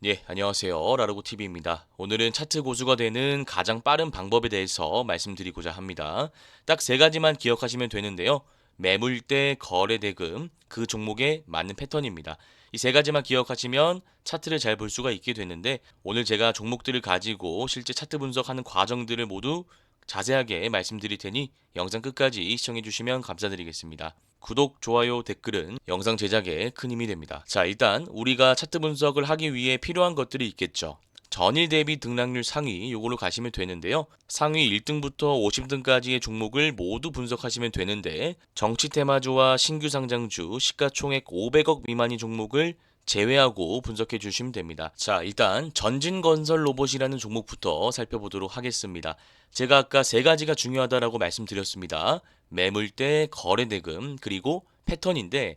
예, 안녕하세요. 라르고TV입니다. 오늘은 차트 고수가 되는 가장 빠른 방법에 대해서 말씀드리고자 합니다. 딱 세 가지만 기억하시면 되는데요. 매물대, 거래대금, 그 종목에 맞는 패턴입니다. 이 세 가지만 기억하시면 차트를 잘 볼 수가 있게 되는데 오늘 제가 종목들을 가지고 실제 차트 분석하는 과정들을 모두 자세하게 말씀드릴 테니 영상 끝까지 시청해 주시면 감사드리겠습니다. 구독, 좋아요, 댓글은 영상 제작에 큰 힘이 됩니다. 자, 일단 우리가 차트 분석을 하기 위해 필요한 것들이 있겠죠. 전일 대비 등락률 상위 요걸로 가시면 되는데요. 상위 1등부터 50등까지의 종목을 모두 분석하시면 되는데 정치 테마주와 신규 상장주, 시가총액 500억 미만의 종목을 제외하고 분석해 주시면 됩니다. 자, 일단 전진건설 로봇이라는 종목부터 살펴보도록 하겠습니다. 제가 아까 세 가지가 중요하다라고 말씀드렸습니다. 매물대, 거래대금, 그리고 패턴인데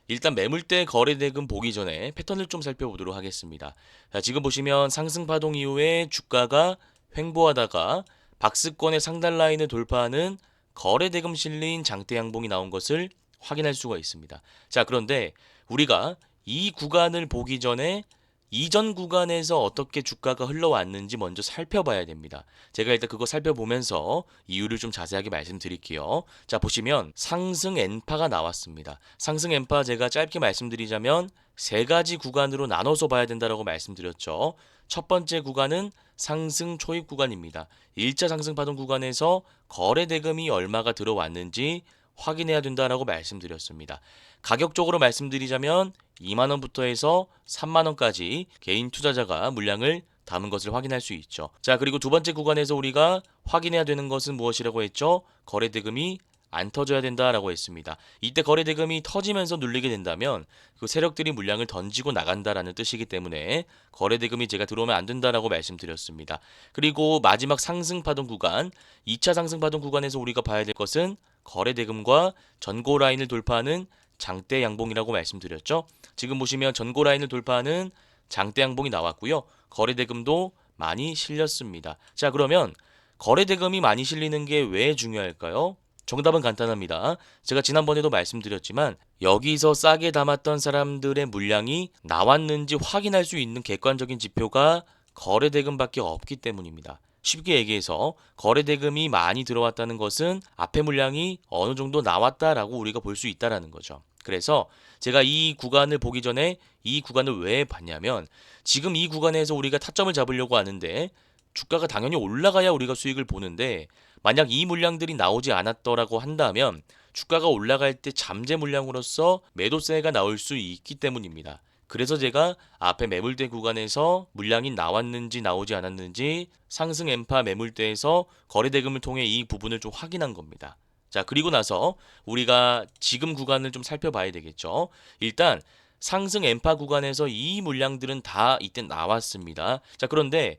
일단 매물대, 거래대금 보기 전에 패턴을 좀 살펴보도록 하겠습니다. 자, 지금 보시면 상승파동 이후에 주가가 횡보하다가 박스권의 상단 라인을 돌파하는 거래대금 실린 장대 양봉이 나온 것을 확인할 수가 있습니다. 자, 그런데 우리가 이 구간을 보기 전에 이전 구간에서 어떻게 주가가 흘러왔는지 먼저 살펴봐야 됩니다. 제가 일단 그거 살펴보면서 이유를 좀 자세하게 말씀드릴게요. 자, 보시면 상승 N파가 나왔습니다. 상승 N파 제가 짧게 말씀드리자면 세 가지 구간으로 나눠서 봐야 된다고 말씀드렸죠. 첫 번째 구간은 상승 초입 구간입니다. 1차 상승 파동 구간에서 거래 대금이 얼마가 들어왔는지 확인해야 된다라고 말씀드렸습니다. 가격적으로 말씀드리자면 2만 원부터 해서 3만 원까지 개인 투자자가 물량을 담은 것을 확인할 수 있죠. 자, 그리고 두 번째 구간에서 우리가 확인해야 되는 것은 무엇이라고 했죠? 거래 대금이 안 터져야 된다라고 했습니다. 이때 거래 대금이 터지면서 눌리게 된다면 그 세력들이 물량을 던지고 나간다라는 뜻이기 때문에 거래 대금이 제가 들어오면 안 된다라고 말씀드렸습니다. 그리고 마지막 상승 파동 구간, 2차 상승 파동 구간에서 우리가 봐야 될 것은 거래 대금과 전고 라인을 돌파하는 장대 양봉이라고 말씀드렸죠. 지금 보시면 전고 라인을 돌파하는 장대 양봉이 나왔고요. 거래 대금도 많이 실렸습니다. 자, 그러면 거래 대금이 많이 실리는 게 왜 중요할까요? 정답은 간단합니다. 제가 지난번에도 말씀드렸지만 여기서 싸게 담았던 사람들의 물량이 나왔는지 확인할 수 있는 객관적인 지표가 거래 대금밖에 없기 때문입니다. 쉽게 얘기해서 거래 대금이 많이 들어왔다는 것은 앞에 물량이 어느 정도 나왔다라고 우리가 볼 수 있다라는 거죠. 그래서 제가 이 구간을 보기 전에 이 구간을 왜 봤냐면 지금 이 구간에서 우리가 타점을 잡으려고 하는데 주가가 당연히 올라가야 우리가 수익을 보는데 만약 이 물량들이 나오지 않았더라고 한다면 주가가 올라갈 때 잠재 물량으로서 매도세가 나올 수 있기 때문입니다. 그래서 제가 앞에 매물대 구간에서 물량이 나왔는지 나오지 않았는지 상승 엠파 매물대에서 거래대금을 통해 이 부분을 좀 확인한 겁니다. 자, 그리고 나서 우리가 지금 구간을 좀 살펴봐야 되겠죠. 일단 상승 엠파 구간에서 이 물량들은 다 이때 나왔습니다. 자, 그런데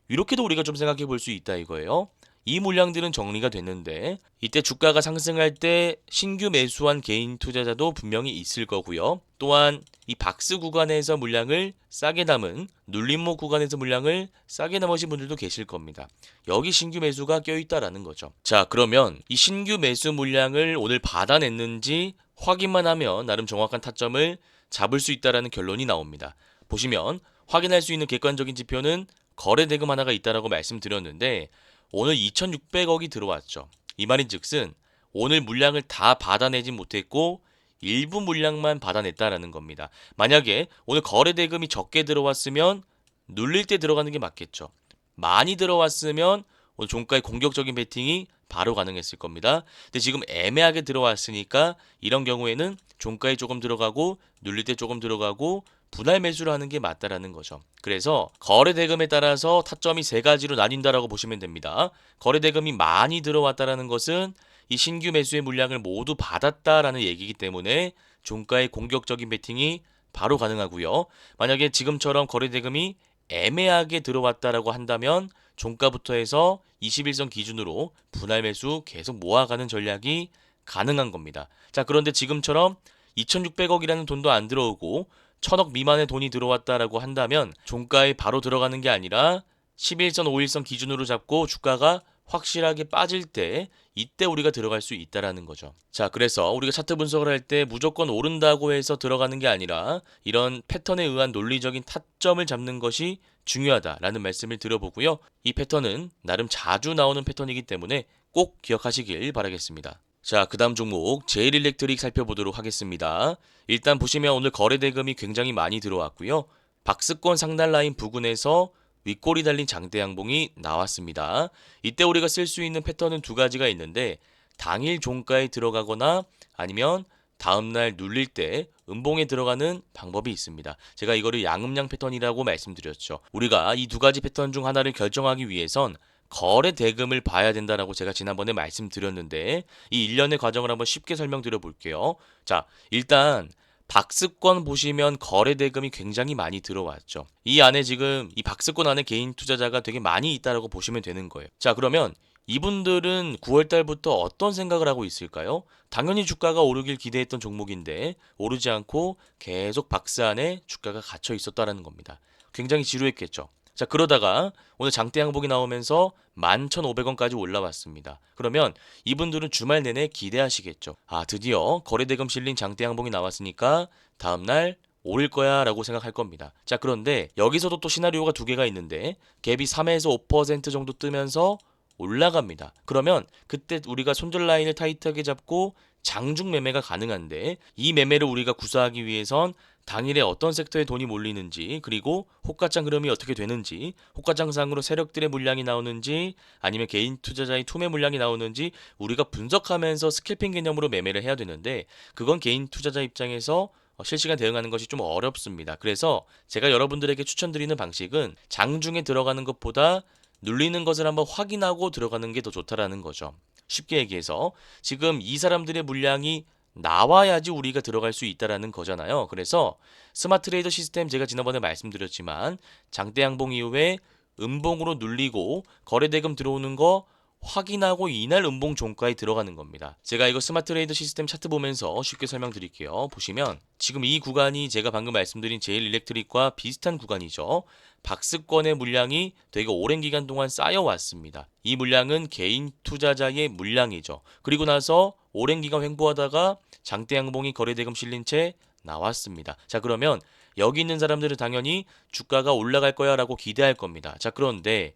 이렇게도 우리가 좀 생각해 볼 수 있다 이거예요. 이 물량들은 정리가 됐는데 이때 주가가 상승할 때 신규 매수한 개인 투자자도 분명히 있을 거고요. 또한 이 박스 구간에서 물량을 싸게 담은 눌림목 구간에서 물량을 싸게 담으신 분들도 계실 겁니다. 여기 신규 매수가 껴있다라는 거죠. 자, 그러면 이 신규 매수 물량을 오늘 받아냈는지 확인만 하면 나름 정확한 타점을 잡을 수 있다라는 결론이 나옵니다. 보시면 확인할 수 있는 객관적인 지표는 거래 대금 하나가 있다라고 말씀드렸는데 오늘 2,600억이 들어왔죠. 이 말인즉슨 오늘 물량을 다 받아내진 못했고 일부 물량만 받아냈다라는 겁니다. 만약에 오늘 거래 대금이 적게 들어왔으면 눌릴 때 들어가는 게 맞겠죠. 많이 들어왔으면 오늘 종가의 공격적인 베팅이 바로 가능했을 겁니다. 근데 지금 애매하게 들어왔으니까 이런 경우에는 종가에 조금 들어가고 눌릴 때 조금 들어가고 분할 매수를 하는 게 맞다라는 거죠. 그래서 거래 대금에 따라서 타점이 세 가지로 나뉜다라고 보시면 됩니다. 거래 대금이 많이 들어왔다라는 것은 이 신규 매수의 물량을 모두 받았다라는 얘기이기 때문에 종가의 공격적인 베팅이 바로 가능하고요. 만약에 지금처럼 거래 대금이 애매하게 들어왔다라고 한다면 종가부터 해서 21선 기준으로 분할 매수 계속 모아가는 전략이 가능한 겁니다. 자, 그런데 지금처럼 2,600억이라는 돈도 안 들어오고 1,000억 미만의 돈이 들어왔다라고 한다면 종가에 바로 들어가는 게 아니라 11선, 5일선 기준으로 잡고 주가가 확실하게 빠질 때 이때 우리가 들어갈 수 있다라는 거죠. 자, 그래서 우리가 차트 분석을 할 때 무조건 오른다고 해서 들어가는 게 아니라 이런 패턴에 의한 논리적인 타점을 잡는 것이 중요하다라는 말씀을 드려보고요. 이 패턴은 나름 자주 나오는 패턴이기 때문에 꼭 기억하시길 바라겠습니다. 자, 그 다음 종목 제일일렉트릭 살펴보도록 하겠습니다. 일단 보시면 오늘 거래 대금이 굉장히 많이 들어왔고요. 박스권 상단 라인 부근에서 윗골이 달린 장대 양봉이 나왔습니다. 이때 우리가 쓸 수 있는 패턴은 두 가지가 있는데 당일 종가에 들어가거나 아니면 다음날 눌릴 때 음봉에 들어가는 방법이 있습니다. 제가 이거를 양음양 패턴이라고 말씀드렸죠. 우리가 이 두 가지 패턴 중 하나를 결정하기 위해선 거래 대금을 봐야 된다라고 제가 지난번에 말씀드렸는데 이 일련의 과정을 한번 쉽게 설명드려 볼게요. 자, 일단 박스권 보시면 거래 대금이 굉장히 많이 들어왔죠. 이 안에 지금 이 박스권 안에 개인 투자자가 되게 많이 있다라고 보시면 되는 거예요. 자, 그러면 이분들은 9월 달부터 어떤 생각을 하고 있을까요? 당연히 주가가 오르길 기대했던 종목인데 오르지 않고 계속 박스 안에 주가가 갇혀 있었다라는 겁니다. 굉장히 지루했겠죠. 자, 그러다가 오늘 장대 양봉이 나오면서 11,500원까지 올라왔습니다. 그러면 이분들은 주말 내내 기대하시겠죠. 아, 드디어 거래대금 실린 장대 양봉이 나왔으니까 다음날 오를 거야 라고 생각할 겁니다. 자, 그런데 여기서도 또 시나리오가 두 개가 있는데 갭이 3에서 5% 정도 뜨면서 올라갑니다. 그러면 그때 우리가 손절 라인을 타이트하게 잡고 장중 매매가 가능한데 이 매매를 우리가 구사하기 위해선 당일에 어떤 섹터에 돈이 몰리는지 그리고 호가창 흐름이 어떻게 되는지 호가창상으로 세력들의 물량이 나오는지 아니면 개인 투자자의 투매 물량이 나오는지 우리가 분석하면서 스캘핑 개념으로 매매를 해야 되는데 그건 개인 투자자 입장에서 실시간 대응하는 것이 좀 어렵습니다. 그래서 제가 여러분들에게 추천드리는 방식은 장중에 들어가는 것보다 눌리는 것을 한번 확인하고 들어가는 게 더 좋다라는 거죠. 쉽게 얘기해서 지금 이 사람들의 물량이 나와야지 우리가 들어갈 수 있다라는 거잖아요. 그래서 스마트 트레이더 시스템 제가 지난번에 말씀드렸지만 장대 양봉 이후에 음봉으로 눌리고 거래대금 들어오는 거 확인하고 이날 음봉 종가에 들어가는 겁니다. 제가 이거 스마트 트레이더 시스템 차트 보면서 쉽게 설명드릴게요. 보시면 지금 이 구간이 제가 방금 말씀드린 제일 일렉트릭과 비슷한 구간이죠. 박스권의 물량이 되게 오랜 기간 동안 쌓여왔습니다. 이 물량은 개인 투자자의 물량이죠. 그리고 나서 오랜 기간 횡보하다가 장대 양봉이 거래대금 실린 채 나왔습니다. 자, 그러면 여기 있는 사람들은 당연히 주가가 올라갈 거야 라고 기대할 겁니다. 자, 그런데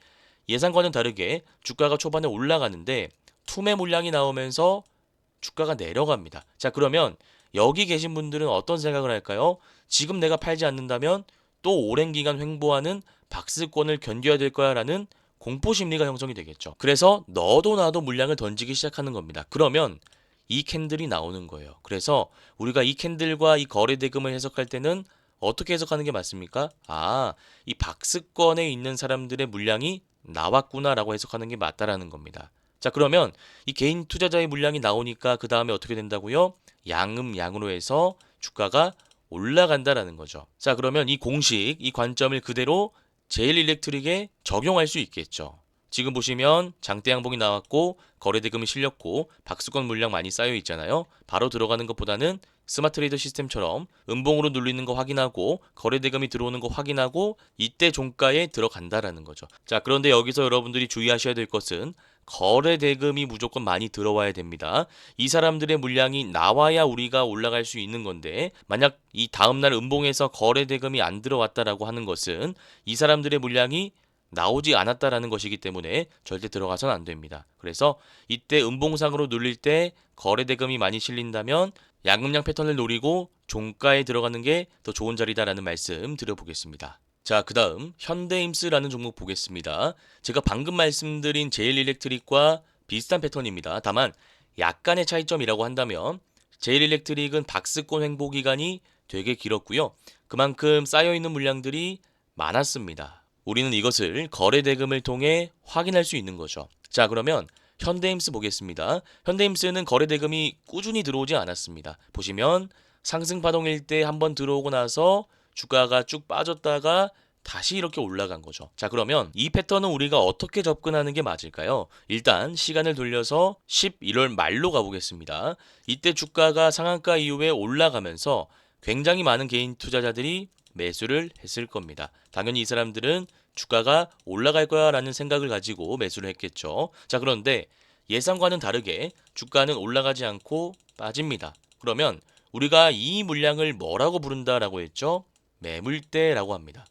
예상과는 다르게 주가가 초반에 올라가는데 투매 물량이 나오면서 주가가 내려갑니다. 자, 그러면 여기 계신 분들은 어떤 생각을 할까요? 지금 내가 팔지 않는다면 또 오랜 기간 횡보하는 박스권을 견뎌야 될 거야 라는 공포 심리가 형성이 되겠죠. 그래서 너도 나도 물량을 던지기 시작하는 겁니다. 그러면 이 캔들이 나오는 거예요. 그래서 우리가 이 캔들과 이 거래 대금을 해석할 때는 어떻게 해석하는 게 맞습니까? 아, 이 박스권에 있는 사람들의 물량이 나왔구나라고 해석하는 게 맞다라는 겁니다. 자, 그러면 이 개인 투자자의 물량이 나오니까 그 다음에 어떻게 된다고요? 양으로 해서 주가가 올라간다라는 거죠. 자, 그러면 이 공식, 이 관점을 그대로 제일 일렉트릭에 적용할 수 있겠죠. 지금 보시면 장대 양봉이 나왔고 거래대금이 실렸고 박스권 물량 많이 쌓여 있잖아요. 바로 들어가는 것보다는 스마트 트레이더 시스템처럼 음봉으로 눌리는 거 확인하고 거래대금이 들어오는 거 확인하고 이때 종가에 들어간다라는 거죠. 자, 그런데 여기서 여러분들이 주의하셔야 될 것은 거래대금이 무조건 많이 들어와야 됩니다. 이 사람들의 물량이 나와야 우리가 올라갈 수 있는 건데 만약 이 다음날 음봉에서 거래대금이 안 들어왔다라고 하는 것은 이 사람들의 물량이 나오지 않았다라는 것이기 때문에 절대 들어가선 안 됩니다. 그래서 이때 음봉상으로 눌릴 때 거래대금이 많이 실린다면 양음양 패턴을 노리고 종가에 들어가는 게 더 좋은 자리다라는 말씀 드려보겠습니다. 자, 그 다음 현대임스라는 종목 보겠습니다. 제가 방금 말씀드린 제일일렉트릭과 비슷한 패턴입니다. 다만 약간의 차이점이라고 한다면 제일일렉트릭은 박스권 횡보 기간이 되게 길었고요. 그만큼 쌓여있는 물량들이 많았습니다. 우리는 이것을 거래 대금을 통해 확인할 수 있는 거죠. 자, 그러면 현대임스 보겠습니다. 현대임스는 거래 대금이 꾸준히 들어오지 않았습니다. 보시면 상승 파동일 때 한번 들어오고 나서 주가가 쭉 빠졌다가 다시 이렇게 올라간 거죠. 자, 그러면 이 패턴은 우리가 어떻게 접근하는 게 맞을까요? 일단 시간을 돌려서 11월 말로 가보겠습니다. 이때 주가가 상한가 이후에 올라가면서 굉장히 많은 개인 투자자들이 매수를 했을 겁니다. 당연히 이 사람들은 주가가 올라갈 거야 라는 생각을 가지고 매수를 했겠죠. 자, 그런데 예상과는 다르게 주가는 올라가지 않고 빠집니다. 그러면 우리가 이 물량을 뭐라고 부른다라고 했죠? 매물대라고 합니다.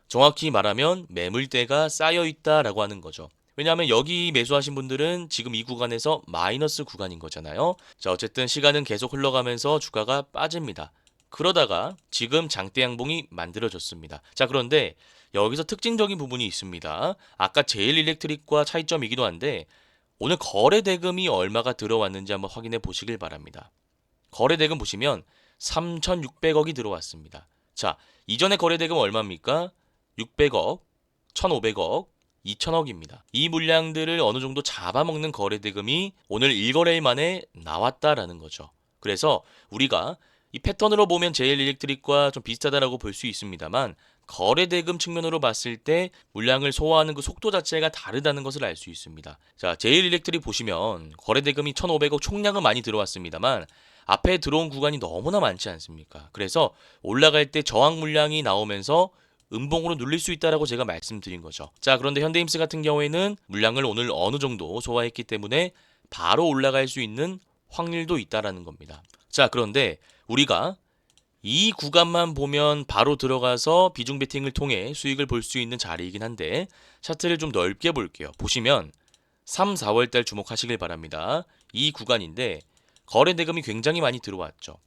정확히 말하면 매물대가 쌓여 있다라고 하는 거죠. 왜냐하면 여기 매수하신 분들은 지금 이 구간에서 마이너스 구간인 거잖아요. 자, 어쨌든 시간은 계속 흘러가면서 주가가 빠집니다. 그러다가 지금 장대 양봉이 만들어졌습니다. 자, 그런데 여기서 특징적인 부분이 있습니다. 아까 제일 일렉트릭과 차이점이기도 한데 오늘 거래 대금이 얼마가 들어왔는지 한번 확인해 보시길 바랍니다. 거래 대금 보시면 3,600억이 들어왔습니다. 자, 이전에 거래 대금 얼마입니까? 600억, 1,500억, 2,000억입니다. 이 물량들을 어느 정도 잡아먹는 거래 대금이 오늘 1거래일 만에 나왔다라는 거죠. 그래서 우리가 이 패턴으로 보면 제일 일렉트릭과 좀 비슷하다라고 볼 수 있습니다만 거래 대금 측면으로 봤을 때 물량을 소화하는 그 속도 자체가 다르다는 것을 알 수 있습니다. 자, 제일 일렉트릭 보시면 거래 대금이 1,500억 총량은 많이 들어왔습니다만 앞에 들어온 구간이 너무나 많지 않습니까? 그래서 올라갈 때 저항 물량이 나오면서 음봉으로 눌릴 수 있다라고 제가 말씀드린 거죠. 자, 그런데 현대임스 같은 경우에는 물량을 오늘 어느 정도 소화했기 때문에 바로 올라갈 수 있는 확률도 있다라는 겁니다. 자, 그런데 우리가 이 구간만 보면 바로 들어가서 비중 베팅을 통해 수익을 볼 수 있는 자리이긴 한데 차트를 좀 넓게 볼게요. 보시면 3, 4월 달 주목하시길 바랍니다. 이 구간인데 거래 대금이 굉장히 많이 들어왔죠.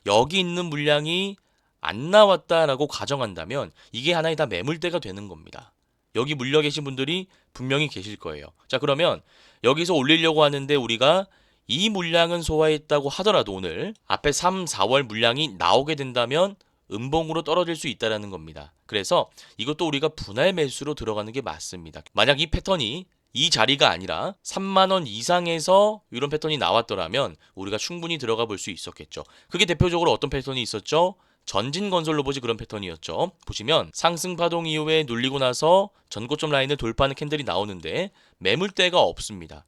여기 있는 물량이 안 나왔다라고 가정한다면 이게 하나의 다 매물대가 되는 겁니다. 여기 물려 계신 분들이 분명히 계실 거예요. 자, 그러면 여기서 올리려고 하는데 우리가 이 물량은 소화했다고 하더라도 오늘 앞에 3, 4월 물량이 나오게 된다면 음봉으로 떨어질 수 있다는 겁니다. 그래서 이것도 우리가 분할 매수로 들어가는 게 맞습니다. 만약 이 패턴이 이 자리가 아니라 3만 원 이상에서 이런 패턴이 나왔더라면 우리가 충분히 들어가 볼 수 있었겠죠. 그게 대표적으로 어떤 패턴이 있었죠? 전진건설 로봇이 그런 패턴이었죠. 보시면 상승 파동 이후에 눌리고 나서 전고점 라인을 돌파하는 캔들이 나오는데 매물대가 없습니다.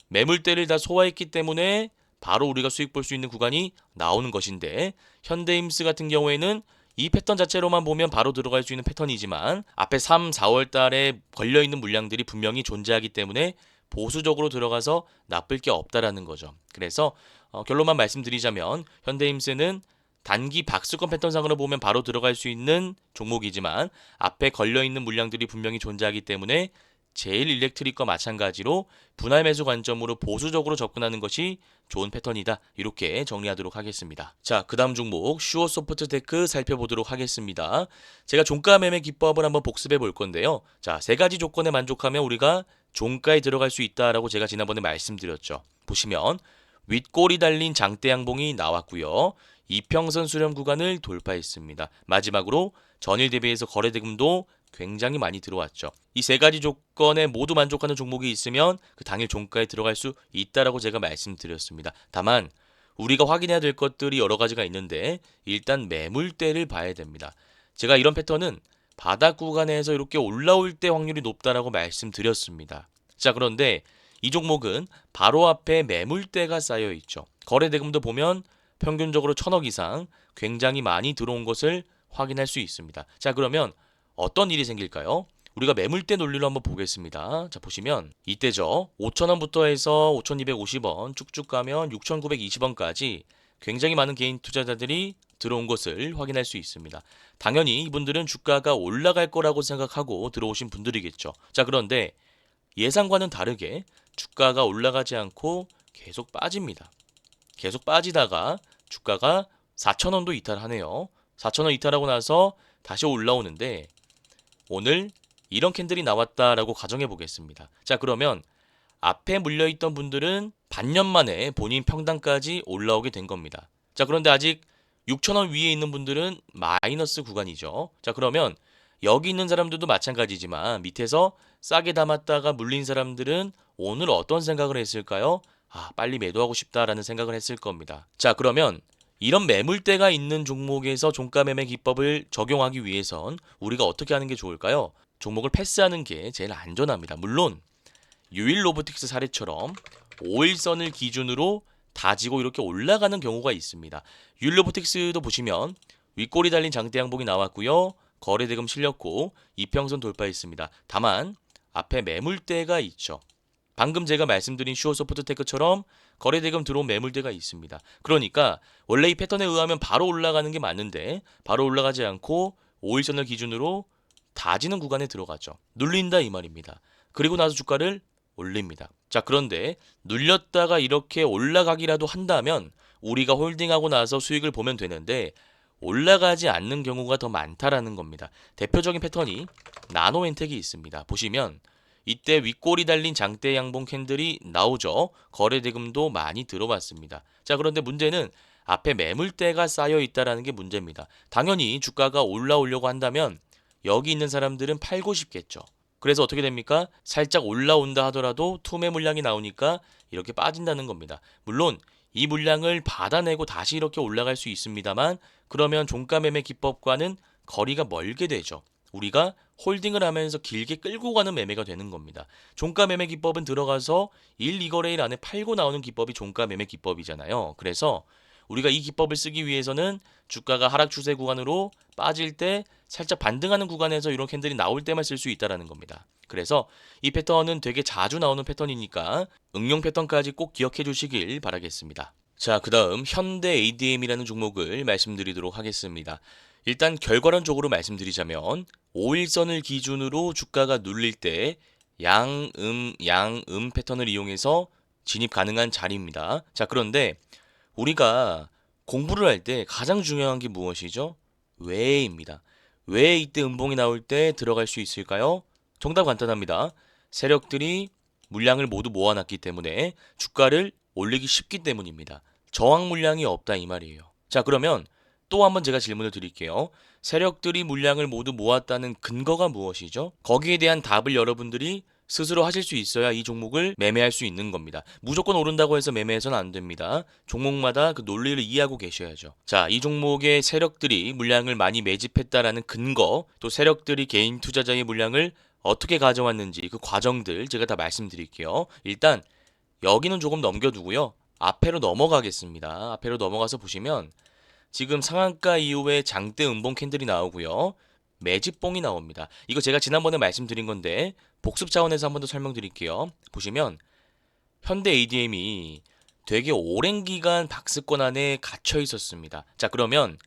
매물대를 다 소화했기 때문에 바로 우리가 수익 볼 수 있는 구간이 나오는 것인데 현대임스 같은 경우에는 이 패턴 자체로만 보면 바로 들어갈 수 있는 패턴이지만 앞에 3, 4월 달에 걸려있는 물량들이 분명히 존재하기 때문에 보수적으로 들어가서 나쁠 게 없다라는 거죠. 그래서 결론만 말씀드리자면 현대임스는 단기 박스권 패턴상으로 보면 바로 들어갈 수 있는 종목이지만 앞에 걸려있는 물량들이 분명히 존재하기 때문에 제일 일렉트릭과 마찬가지로 분할 매수 관점으로 보수적으로 접근하는 것이 좋은 패턴이다. 이렇게 정리하도록 하겠습니다. 자, 그 다음 종목 슈어소프트테크 살펴보도록 하겠습니다. 제가 종가 매매 기법을 한번 복습해 볼 건데요. 자, 세 가지 조건에 만족하면 우리가 종가에 들어갈 수 있다라고 제가 지난번에 말씀드렸죠. 보시면 윗골이 달린 장대 양봉이 나왔고요. 이평선 수렴 구간을 돌파했습니다. 마지막으로 전일 대비해서 거래 대금도 굉장히 많이 들어왔죠. 이 세 가지 조건에 모두 만족하는 종목이 있으면 그 당일 종가에 들어갈 수 있다라고 제가 말씀드렸습니다. 다만 우리가 확인해야 될 것들이 여러 가지가 있는데 일단 매물대를 봐야 됩니다. 제가 이런 패턴은 바닥 구간에서 이렇게 올라올 때 확률이 높다라고 말씀드렸습니다. 자, 그런데 이 종목은 바로 앞에 매물대가 쌓여 있죠. 거래 대금도 보면 평균적으로 1,000억 이상 굉장히 많이 들어온 것을 확인할 수 있습니다. 자, 그러면 어떤 일이 생길까요? 우리가 매물대 논리로 한번 보겠습니다. 자, 보시면 이때죠. 5,000원부터 해서 5,250원 쭉쭉 가면 6,920원까지 굉장히 많은 개인 투자자들이 들어온 것을 확인할 수 있습니다. 당연히 이분들은 주가가 올라갈 거라고 생각하고 들어오신 분들이겠죠. 자, 그런데 예상과는 다르게 주가가 올라가지 않고 계속 빠집니다. 계속 빠지다가 주가가 4,000원도 이탈하네요. 4,000원 이탈하고 나서 다시 올라오는데 오늘 이런 캔들이 나왔다라고 가정해 보겠습니다. 자, 그러면 앞에 물려있던 분들은 반년 만에 본인 평단까지 올라오게 된 겁니다. 자, 그런데 아직 6,000원 위에 있는 분들은 마이너스 구간이죠. 자, 그러면 여기 있는 사람들도 마찬가지지만 밑에서 싸게 담았다가 물린 사람들은 오늘 어떤 생각을 했을까요? 아, 빨리 매도하고 싶다라는 생각을 했을 겁니다. 자, 그러면 이런 매물대가 있는 종목에서 종가 매매 기법을 적용하기 위해선 우리가 어떻게 하는 게 좋을까요? 종목을 패스하는 게 제일 안전합니다. 물론 유일 로보틱스 사례처럼 5일선을 기준으로 다지고 이렇게 올라가는 경우가 있습니다. 유일 로보틱스도 보시면 윗골이 달린 장대 양봉이 나왔고요. 거래대금 실렸고 이평선 돌파했습니다. 다만 앞에 매물대가 있죠. 방금 제가 말씀드린 슈어소프트테크처럼 거래대금 들어온 매물대가 있습니다. 그러니까 원래 이 패턴에 의하면 바로 올라가는 게 맞는데 바로 올라가지 않고 5일선을 기준으로 다지는 구간에 들어가죠. 눌린다 이 말입니다. 그리고 나서 주가를 올립니다. 자, 그런데 눌렸다가 이렇게 올라가기라도 한다면 우리가 홀딩하고 나서 수익을 보면 되는데 올라가지 않는 경우가 더 많다라는 겁니다. 대표적인 패턴이 나노엔텍이 있습니다. 보시면 이때 윗골이 달린 장대 양봉 캔들이 나오죠. 거래대금도 많이 들어왔습니다. 자, 그런데 문제는 앞에 매물대가 쌓여 있다라는 게 문제입니다. 당연히 주가가 올라오려고 한다면 여기 있는 사람들은 팔고 싶겠죠. 그래서 어떻게 됩니까? 살짝 올라온다 하더라도 투매 물량이 나오니까 이렇게 빠진다는 겁니다. 물론 이 물량을 받아내고 다시 이렇게 올라갈 수 있습니다만 그러면 종가 매매 기법과는 거리가 멀게 되죠. 우리가 홀딩을 하면서 길게 끌고 가는 매매가 되는 겁니다. 종가 매매 기법은 들어가서 1, 2거래일 안에 팔고 나오는 기법이 종가 매매 기법이잖아요. 그래서 우리가 이 기법을 쓰기 위해서는 주가가 하락 추세 구간으로 빠질 때 살짝 반등하는 구간에서 이런 캔들이 나올 때만 쓸 수 있다라는 겁니다. 그래서 이 패턴은 되게 자주 나오는 패턴이니까 응용 패턴까지 꼭 기억해 주시길 바라겠습니다. 자, 그 다음 현대 ADM이라는 종목을 말씀드리도록 하겠습니다. 일단 결과론적으로 말씀드리자면 5일선을 기준으로 주가가 눌릴 때 양음 패턴을 이용해서 진입 가능한 자리입니다. 자, 그런데 우리가 공부를 할 때 가장 중요한 게 무엇이죠? 왜입니다. 왜 이때 음봉이 나올 때 들어갈 수 있을까요? 정답 간단합니다. 세력들이 물량을 모두 모아놨기 때문에 주가를 올리기 쉽기 때문입니다. 저항 물량이 없다 이 말이에요. 자, 그러면 또 한번 제가 질문을 드릴게요. 세력들이 물량을 모두 모았다는 근거가 무엇이죠? 거기에 대한 답을 여러분들이 스스로 하실 수 있어야 이 종목을 매매할 수 있는 겁니다. 무조건 오른다고 해서 매매해서는 안 됩니다. 종목마다 그 논리를 이해하고 계셔야죠. 자, 이 종목의 세력들이 물량을 많이 매집했다라는 근거, 또 세력들이 개인 투자자의 물량을 어떻게 가져왔는지 그 과정들 제가 다 말씀드릴게요. 일단 여기는 조금 넘겨두고요. 앞으로 넘어가겠습니다. 앞으로 넘어가서 보시면 지금 상한가 이후에 장대 음봉 캔들이 나오고요. 매집봉이 나옵니다. 이거 제가 지난번에 말씀드린 건데 복습 차원에서 한 번 더 설명드릴게요. 보시면 현대 ADM이 되게 오랜 기간 박스권 안에 갇혀 있었습니다. 자, 그러면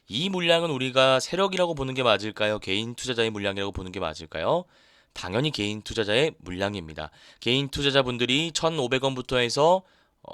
이 물량은 우리가 세력이라고 보는 게 맞을까요? 개인 투자자의 물량이라고 보는 게 맞을까요? 당연히 개인 투자자의 물량입니다. 개인 투자자분들이 1,500원부터 해서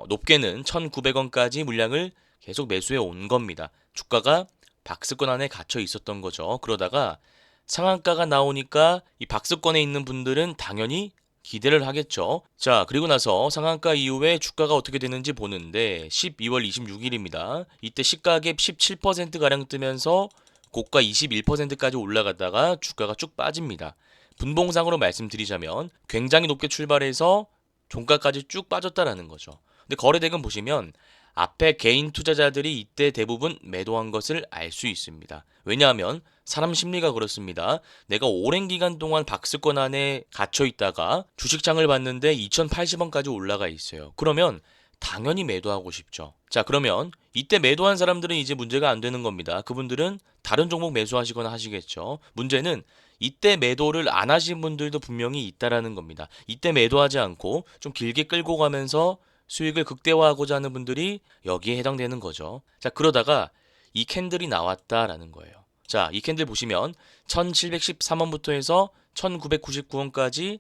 높게는 1,900원까지 물량을 계속 매수해 온 겁니다. 주가가 박스권 안에 갇혀 있었던 거죠. 그러다가 상한가가 나오니까 이 박스권에 있는 분들은 당연히 기대를 하겠죠. 자, 그리고 나서 상한가 이후에 주가가 어떻게 되는지 보는데 12월 26일입니다. 이때 시가갭 17%가량 뜨면서 고가 21%까지 올라갔다가 주가가 쭉 빠집니다. 분봉상으로 말씀드리자면 굉장히 높게 출발해서 종가까지 쭉 빠졌다라는 거죠. 근데 거래대금 보시면 앞에 개인 투자자들이 이때 대부분 매도한 것을 알 수 있습니다. 왜냐하면 사람 심리가 그렇습니다. 내가 오랜 기간 동안 박스권 안에 갇혀 있다가 주식장을 봤는데 2,080원까지 올라가 있어요. 그러면 당연히 매도하고 싶죠. 자, 그러면 이때 매도한 사람들은 이제 문제가 안 되는 겁니다. 그분들은 다른 종목 매수하시거나 하시겠죠. 문제는 이때 매도를 안 하신 분들도 분명히 있다라는 겁니다. 이때 매도하지 않고 좀 길게 끌고 가면서 수익을 극대화하고자 하는 분들이 여기에 해당되는 거죠. 자, 그러다가 이 캔들이 나왔다라는 거예요. 자, 이 캔들 보시면 1713원부터 해서 1999원까지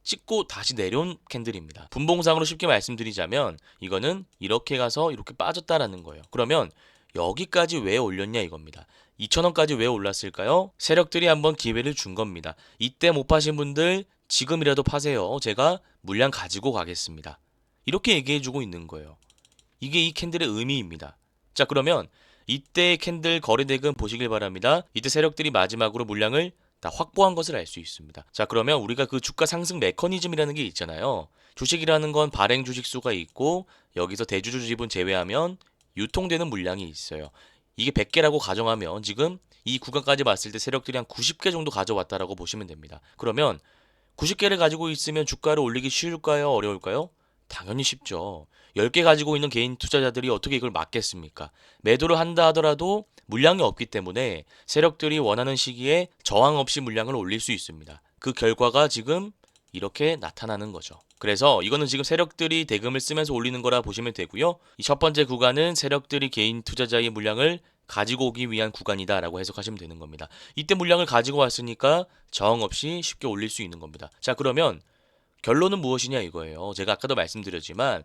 찍고 다시 내려온 캔들입니다. 분봉상으로 쉽게 말씀드리자면 이거는 이렇게 가서 이렇게 빠졌다라는 거예요. 그러면 여기까지 왜 올렸냐 이겁니다. 2,000원까지 왜 올랐을까요? 세력들이 한번 기회를 준 겁니다. 이때 못 파신 분들 지금이라도 파세요. 제가 물량 가지고 가겠습니다. 이렇게 얘기해주고 있는 거예요. 이게 이 캔들의 의미입니다. 자, 그러면 이때 캔들 거래대금 보시길 바랍니다. 이때 세력들이 마지막으로 물량을 다 확보한 것을 알 수 있습니다. 자, 그러면 우리가 그 주가 상승 메커니즘이라는 게 있잖아요. 주식이라는 건 발행 주식수가 있고 여기서 대주주 지분 제외하면 유통되는 물량이 있어요. 이게 100개라고 가정하면 지금 이 구간까지 봤을 때 세력들이 한 90개 정도 가져왔다라고 보시면 됩니다. 그러면 90개를 가지고 있으면 주가를 올리기 쉬울까요? 어려울까요? 당연히 쉽죠. 10개 가지고 있는 개인 투자자들이 어떻게 이걸 막겠습니까? 매도를 한다 하더라도 물량이 없기 때문에 세력들이 원하는 시기에 저항 없이 물량을 올릴 수 있습니다. 그 결과가 지금 이렇게 나타나는 거죠. 그래서 이거는 지금 세력들이 대금을 쓰면서 올리는 거라 보시면 되고요. 이 첫 번째 구간은 세력들이 개인 투자자의 물량을 가지고 오기 위한 구간이다라고 해석하시면 되는 겁니다. 이때 물량을 가지고 왔으니까 저항 없이 쉽게 올릴 수 있는 겁니다. 자, 그러면 결론은 무엇이냐 이거예요. 제가 아까도 말씀드렸지만,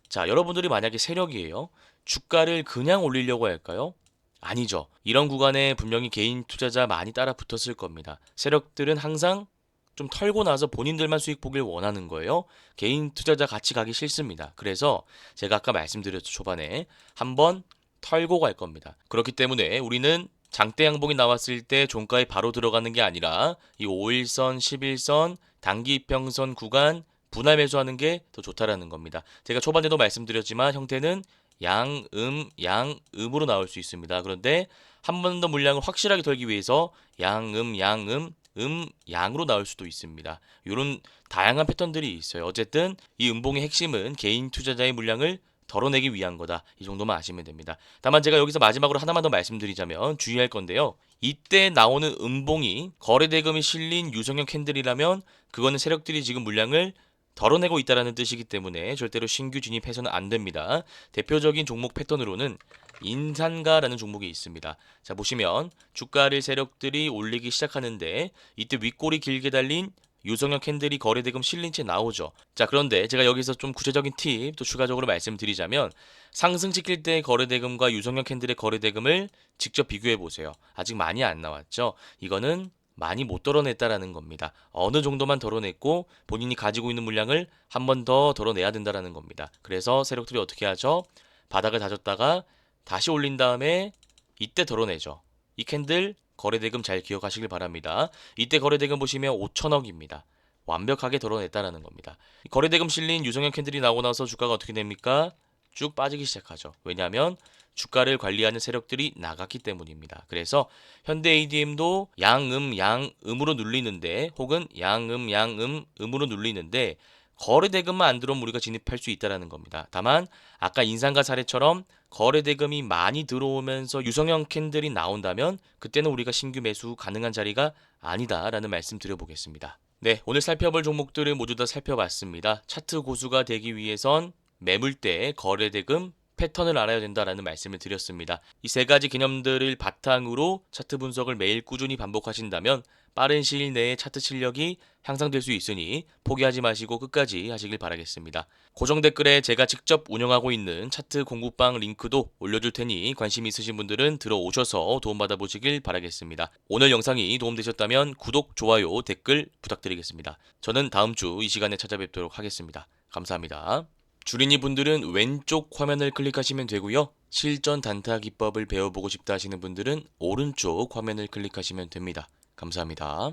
자, 여러분들이 만약에 세력이에요. 주가를 그냥 올리려고 할까요? 아니죠. 이런 구간에 분명히 개인 투자자 많이 따라 붙었을 겁니다. 세력들은 항상 좀 털고 나서 본인들만 수익 보길 원하는 거예요. 개인 투자자 같이 가기 싫습니다. 그래서 제가 아까 말씀드렸죠. 초반에 한번 털고 갈 겁니다. 그렇기 때문에 우리는 장대 양봉이 나왔을 때 종가에 바로 들어가는 게 아니라 이 5일선, 11선, 단기 이평선 구간 분할 매수하는 게 더 좋다라는 겁니다. 제가 초반에도 말씀드렸지만 형태는 양음으로 나올 수 있습니다. 그런데 한 번 더 물량을 확실하게 덜기 위해서 양으로 나올 수도 있습니다. 이런 다양한 패턴들이 있어요. 어쨌든 이 음봉의 핵심은 개인 투자자의 물량을 덜어내기 위한 거다. 이 정도만 아시면 됩니다. 다만 제가 여기서 마지막으로 하나만 더 말씀드리자면 주의할 건데요. 이때 나오는 음봉이 거래대금이 실린 유성형 캔들이라면 그거는 세력들이 지금 물량을 덜어내고 있다는 뜻이기 때문에 절대로 신규 진입해서는 안 됩니다. 대표적인 종목 패턴으로는 인산가라는 종목이 있습니다. 자, 보시면 주가를 세력들이 올리기 시작하는데 이때 윗골이 길게 달린 유성형 캔들이 거래대금 실린 채 나오죠. 자, 그런데 제가 여기서 좀 구체적인 팁 또 추가적으로 말씀드리자면 상승시킬 때 거래대금과 유성형 캔들의 거래대금을 직접 비교해 보세요. 아직 많이 안 나왔죠. 이거는 많이 못 덜어냈다라는 겁니다. 어느 정도만 덜어냈고 본인이 가지고 있는 물량을 한 번 더 덜어내야 된다라는 겁니다. 그래서 세력들이 어떻게 하죠? 바닥을 다졌다가 다시 올린 다음에 이때 덜어내죠. 이 캔들 거래대금 잘 기억하시길 바랍니다. 이때 거래대금 보시면 5천억입니다. 완벽하게 덜어냈다라는 겁니다. 거래대금 실린 유성형 캔들이 나오고 나서 주가가 어떻게 됩니까? 쭉 빠지기 시작하죠. 왜냐하면 주가를 관리하는 세력들이 나갔기 때문입니다. 그래서 현대 ADM도 양음으로 눌리는데 혹은 음으로 눌리는데 거래대금만 안 들어오면 우리가 진입할 수 있다는 겁니다. 다만 아까 인상가 사례처럼 거래대금이 많이 들어오면서 유성형 캔들이 나온다면 그때는 우리가 신규 매수 가능한 자리가 아니다라는 말씀 드려보겠습니다. 네, 오늘 살펴볼 종목들을 모두 다 살펴봤습니다. 차트 고수가 되기 위해선 매물대, 거래대금, 패턴을 알아야 된다라는 말씀을 드렸습니다. 이 세 가지 개념들을 바탕으로 차트 분석을 매일 꾸준히 반복하신다면 빠른 시일 내에 차트 실력이 향상될 수 있으니 포기하지 마시고 끝까지 하시길 바라겠습니다. 고정 댓글에 제가 직접 운영하고 있는 차트 공부방 링크도 올려줄 테니 관심 있으신 분들은 들어오셔서 도움받아 보시길 바라겠습니다. 오늘 영상이 도움되셨다면 구독, 좋아요, 댓글 부탁드리겠습니다. 저는 다음 주 이 시간에 찾아뵙도록 하겠습니다. 감사합니다. 주린이 분들은 왼쪽 화면을 클릭하시면 되고요. 실전 단타 기법을 배워보고 싶다 하시는 분들은 오른쪽 화면을 클릭하시면 됩니다. 감사합니다.